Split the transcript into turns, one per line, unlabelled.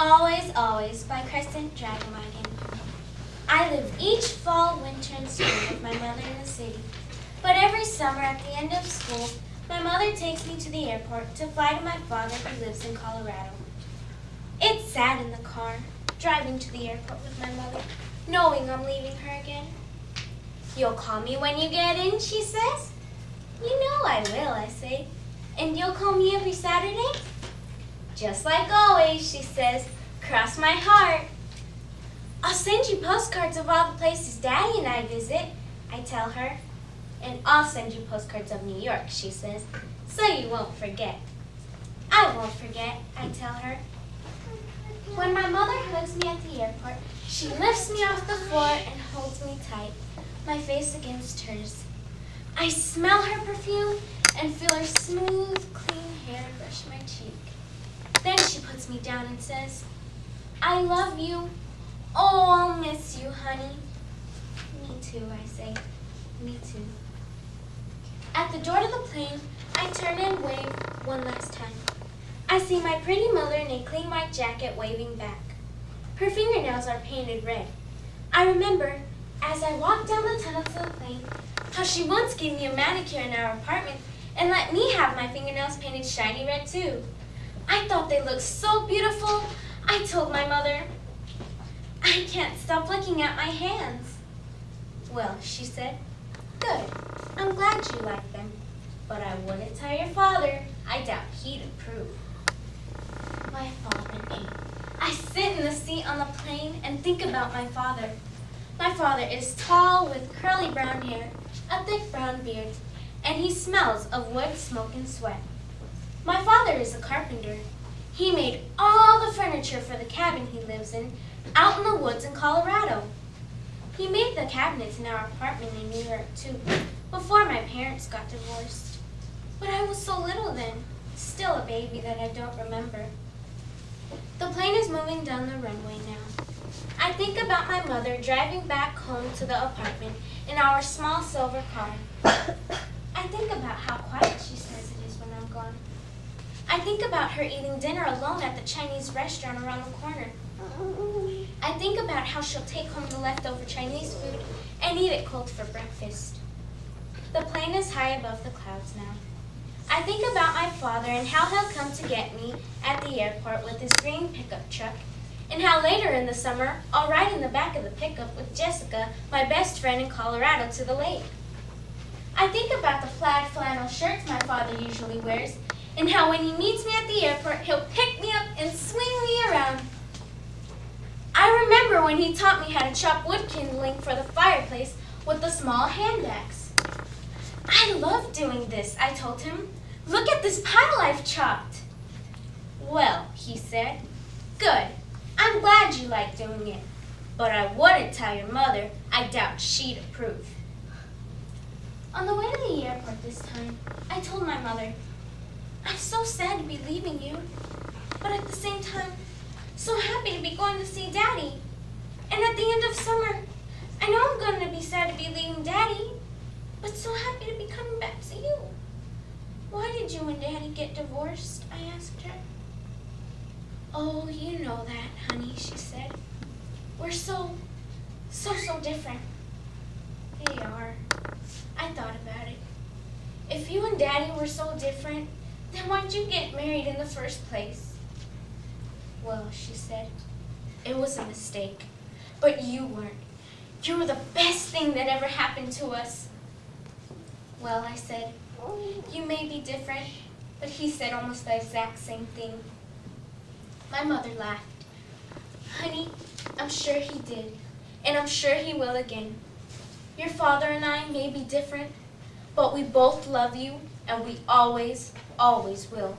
Always, Always by Crescent Dragonwagon. I live each fall, winter, and spring with my mother in the city. But every summer at the end of school, my mother takes me to the airport to fly to my father who lives in Colorado. It's sad in the car, driving to the airport with my mother, knowing I'm leaving her again. You'll call me when you get in, she says. You know I will, I say. And you'll call me every Saturday? Just like always, she says. Cross my heart. I'll send you postcards of all the places Daddy and I visit, I tell her. And I'll send you postcards of New York, she says, so you won't forget. I won't forget, I tell her. When my mother hugs me at the airport, she lifts me off the floor and holds me tight, my face against hers. I smell her perfume and feel her smooth, clean hair brush my cheek. Then she puts me down and says, I love you. Oh, I'll miss you, honey. Me too, I say. Me too. At the door to the plane, I turn and wave one last time. I see my pretty mother in a clean white jacket waving back. Her fingernails are painted red. I remember, as I walk down the tunnel to the plane, how she once gave me a manicure in our apartment and let me have my fingernails painted shiny red too. I thought they looked so beautiful, I told my mother. I can't stop looking at my hands. Well, she said, good, I'm glad you like them. But I wouldn't tell your father. I doubt he'd approve. My father ate. I sit in the seat on the plane and think about my father. My father is tall with curly brown hair, a thick brown beard, and he smells of wood, smoke, and sweat. My father is a carpenter. He made all the furniture for the cabin he lives in out in the woods in Colorado. He made the cabinets in our apartment in New York too, before my parents got divorced. But I was so little then, still a baby that I don't remember. The plane is moving down the runway now. I think about my mother driving back home to the apartment in our small silver car. I think about how quiet she says it is when I'm gone. I think about her eating dinner alone at the Chinese restaurant around the corner. I think about how she'll take home the leftover Chinese food and eat it cold for breakfast. The plane is high above the clouds now. I think about my father and how he'll come to get me at the airport with his green pickup truck, and how later in the summer I'll ride in the back of the pickup with Jessica, my best friend in Colorado, to the lake. I think about the plaid flannel shirts my father usually wears, and how when he meets me at the airport, he'll pick me up and swing me around. I remember when he taught me how to chop wood kindling for the fireplace with a small hand axe. I love doing this, I told him. Look at this pile I've chopped. Well, he said, good. I'm glad you like doing it. But I wouldn't tell your mother. I doubt she'd approve. On the way to the airport this time, I told my mother, I'm so sad to be leaving you, but at the same time, so happy to be going to see Daddy. And at the end of summer, I know I'm going to be sad to be leaving Daddy, but so happy to be coming back to you. Why did you and Daddy get divorced? I asked her. Oh, you know that, honey, she said. We're so different. They are. I thought about it. If you and Daddy were so different, then why'd you get married in the first place? Well, she said, it was a mistake, but you weren't. You were the best thing that ever happened to us. Well, I said, you may be different, but he said almost the exact same thing. My mother laughed. Honey, I'm sure he did, and I'm sure he will again. Your father and I may be different, but we both love you, and we always, always will.